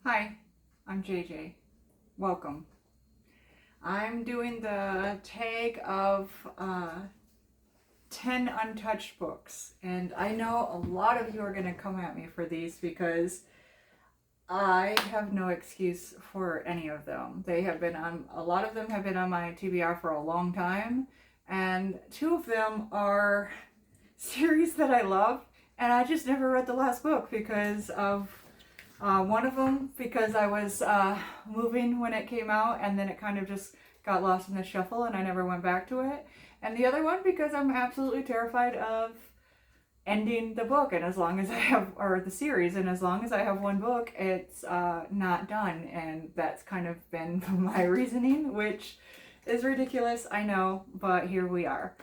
Hi, I'm JJ. Welcome. I'm doing the tag of 10 untouched books, and I know a lot of you are going to come at me for these because I have no excuse for any of them. They have been on, a lot of them have been on my TBR for a long time, and two of them are series that I love, and I just never read the last book because of one of them because I was moving when it came out, and then it kind of just got lost in the shuffle and I never went back to it. And the other one because I'm absolutely terrified of ending the book, and as long as I have, or the series, and as long as I have one book, it's not done. And that's kind of been my reasoning, which is ridiculous, I know, but here we are.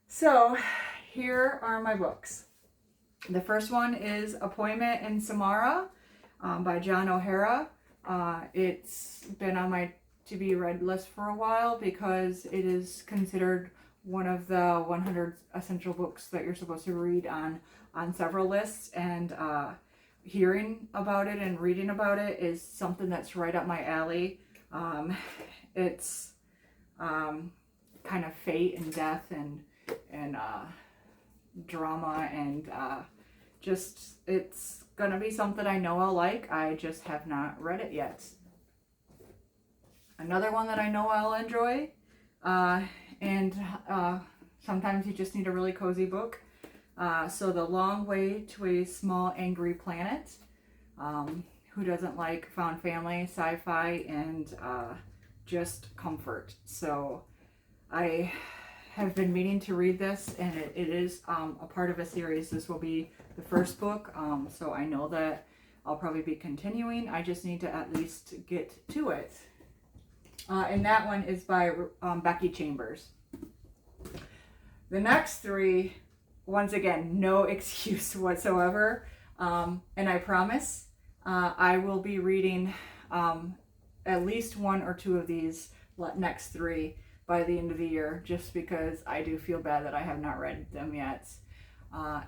So here are my books. The first one is Appointment in Samarra by John O'Hara. It's been on my to be read list for a while because it is considered one of the 100 essential books that you're supposed to read on several lists, and hearing about it and reading about it is something that's right up my alley. It's kind of fate and death and drama, and just, it's gonna be something I know I'll like. I just have not read it yet. Another one that I know I'll enjoy, and sometimes you just need a really cozy book. So The Long Way to a Small Angry Planet. Who doesn't like found family, sci-fi, and just comfort? So I have been meaning to read this, and it is a part of a series. This will be the first book, so I know that I'll probably be continuing. I just need to at least get to it. And that one is by Becky Chambers. The next three, once again, no excuse whatsoever. And I promise I will be reading at least one or two of these next three by the end of the year, just because I do feel bad that I have not read them yet.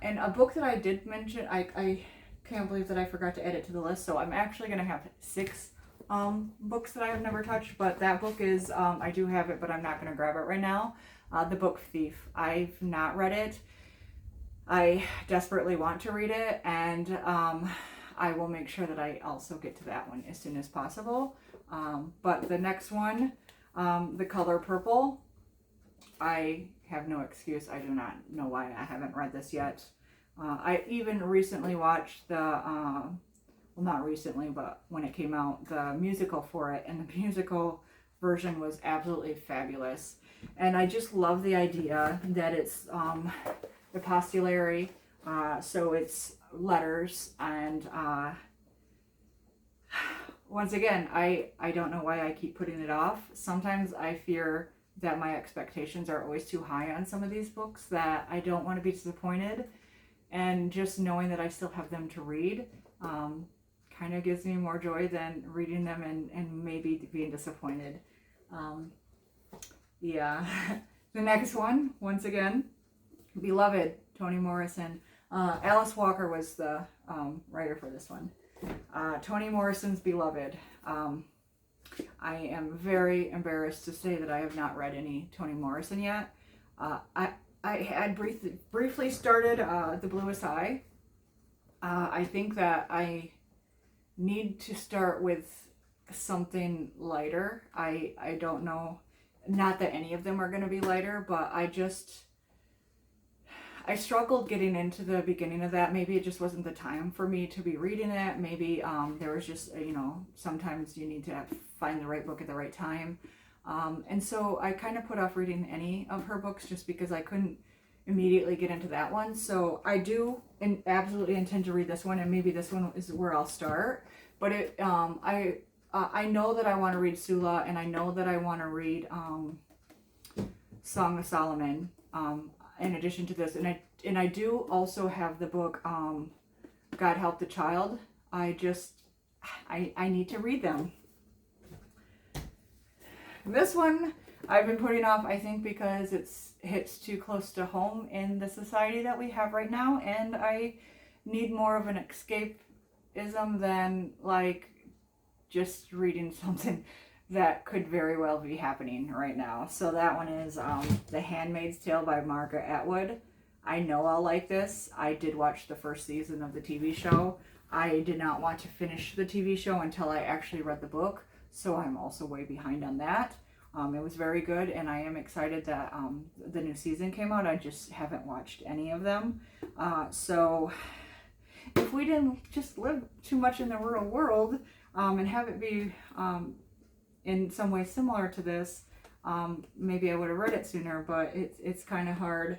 And a book that I did mention, I can't believe that I forgot to add it to the list, so I'm actually going to have 6 books that I have never touched, but that book is, I do have it, but I'm not going to grab it right now. The Book Thief. I've not read it. I desperately want to read it, and I will make sure that I also get to that one as soon as possible. But the next one, The Color Purple, I have no excuse. I do not know why I haven't read this yet. I even recently watched the, well, not recently, but when it came out, the musical for it, and the musical version was absolutely fabulous. And I just love the idea that it's epistolary, so it's letters, and once again, I don't know why I keep putting it off. Sometimes I fear that my expectations are always too high on some of these books, that I don't want to be disappointed, and just knowing that I still have them to read kind of gives me more joy than reading them and maybe being disappointed. Yeah. The next one, once again, Beloved, Toni Morrison. Alice Walker was the writer for this one. Toni Morrison's Beloved. I am very embarrassed to say that I have not read any Toni Morrison yet. I had briefly started The Bluest Eye. I think that I need to start with something lighter. I don't know, not that any of them are going to be lighter, but I struggled getting into the beginning of that. Maybe it just wasn't the time for me to be reading it. Maybe there was just, sometimes you need to find the right book at the right time. And so I kind of put off reading any of her books just because I couldn't immediately get into that one. So I do absolutely intend to read this one, and maybe this one is where I'll start. But I know that I want to read Sula, and I know that I want to read Song of Solomon in addition to this. And I do also have the book God Help the Child. I need to read them. This one I've been putting off, I think, because it hits too close to home in the society that we have right now, and I need more of an escapism than like just reading something that could very well be happening right now. So that one is The Handmaid's Tale by Margaret Atwood. I know I'll like this. I did watch the first season of the TV show. I did not want to finish the TV show until I actually read the book, so I'm also way behind on that. It was very good, and I am excited that the new season came out. I just haven't watched any of them. So if we didn't just live too much in the real world and have it be in some way similar to this, maybe I would have read it sooner, but it's kind of hard.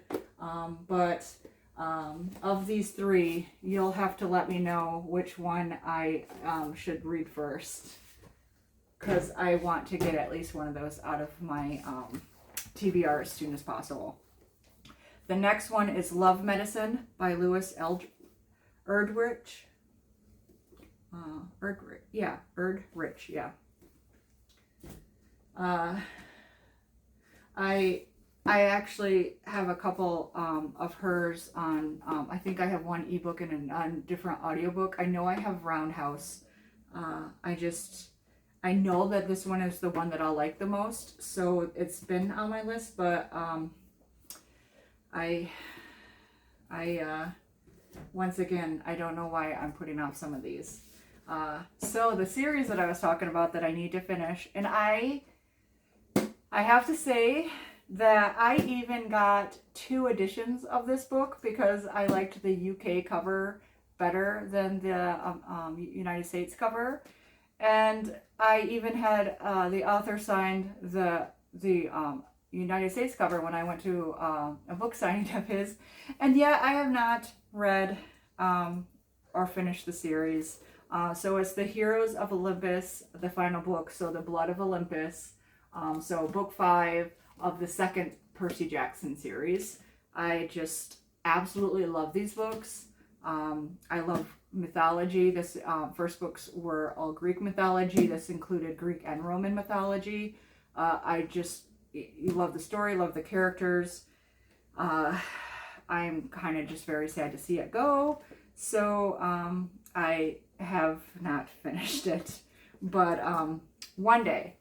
Of these three, you'll have to let me know which one I should read first, because I want to get at least one of those out of my TBR as soon as possible. The next one is Love Medicine by Louise Edrich. Edrich, yeah. I actually have a couple of hers on, I think I have one ebook and a different audiobook. I know I have Roundhouse. I know that this one is the one that I'll like the most, so it's been on my list, but once again, I don't know why I'm putting off some of these. So the series that I was talking about that I need to finish, and I have to say that I even got 2 editions of this book because I liked the UK cover better than the United States cover. And I even had the author signed the United States cover when I went to a book signing of his. And yet I have not read or finished the series. So it's The Heroes of Olympus, the final book, so The Blood of Olympus. So book 5 of the second Percy Jackson series. I just absolutely love these books. I love mythology. This first books were all Greek mythology. This included Greek and Roman mythology. You love the story, love the characters. I'm kind of just very sad to see it go. So I have not finished it, but one day.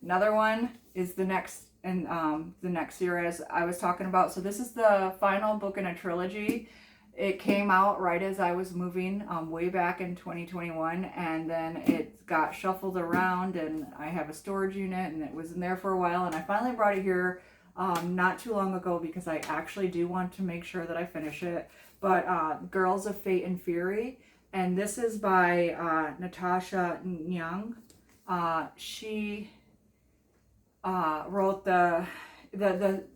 Another one is the next series I was talking about. So this is the final book in a trilogy. It came out right as I was moving way back in 2021, and then it got shuffled around, and I have a storage unit, and it was in there for a while, and I finally brought it here not too long ago because I actually do want to make sure that I finish it. But Girls of Fate and Fury, and this is by Natasha Ngan. She wrote the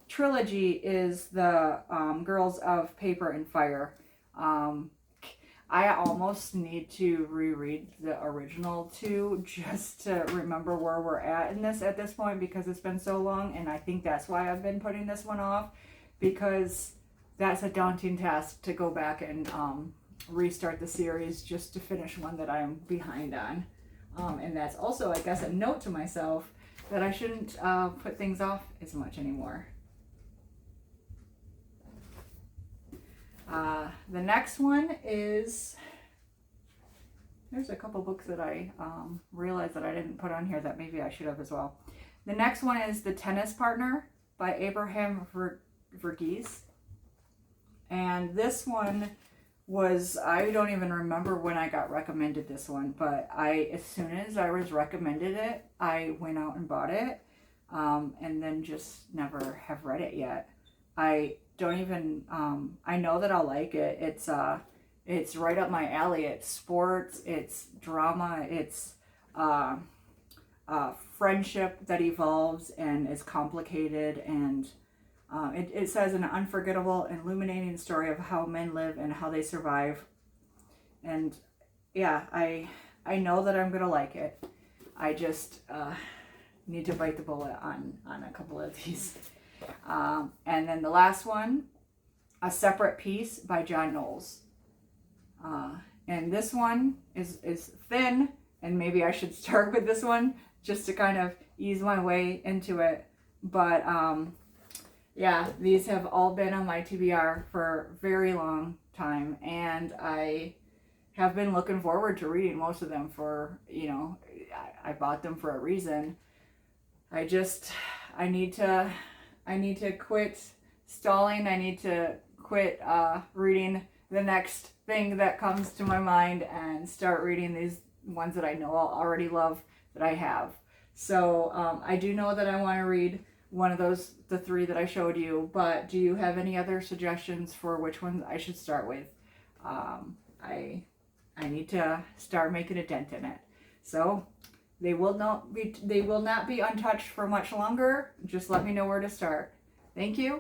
trilogy is the Girls of Paper and Fire. I almost need to reread the original 2 just to remember where we're at this point because it's been so long, and I think that's why I've been putting this one off, because that's a daunting task to go back and restart the series just to finish one that I'm behind on. And that's also, I guess, a note to myself that I shouldn't put things off as much anymore. The next one is, there's a couple books that I realized that I didn't put on here that maybe I should have as well. The next one is The Tennis Partner by Abraham Verghese. And this one was, I don't even remember when I got recommended this one, but as soon as I was recommended it, I went out and bought it, and then just never have read it yet. I don't even, I know that I'll like it. It's right up my alley. It's sports, it's drama, it's friendship that evolves and is complicated, and it says an unforgettable, illuminating story of how men live and how they survive. And yeah, I know that I'm gonna like it. I just need to bite the bullet on a couple of these. And then the last one, A Separate Piece by John Knowles. And this one is thin, and maybe I should start with this one just to kind of ease my way into it. But yeah, these have all been on my TBR for a very long time, and I have been looking forward to reading most of them for, you know, I bought them for a reason. I need to quit stalling. I need to quit reading the next thing that comes to my mind and start reading these ones that I know I'll already love that I have. So I do know that I want to read one of those, the 3 that I showed you, but do you have any other suggestions for which ones I should start with? I need to start making a dent in it. So they will not be untouched for much longer. Just let me know where to start. Thank you.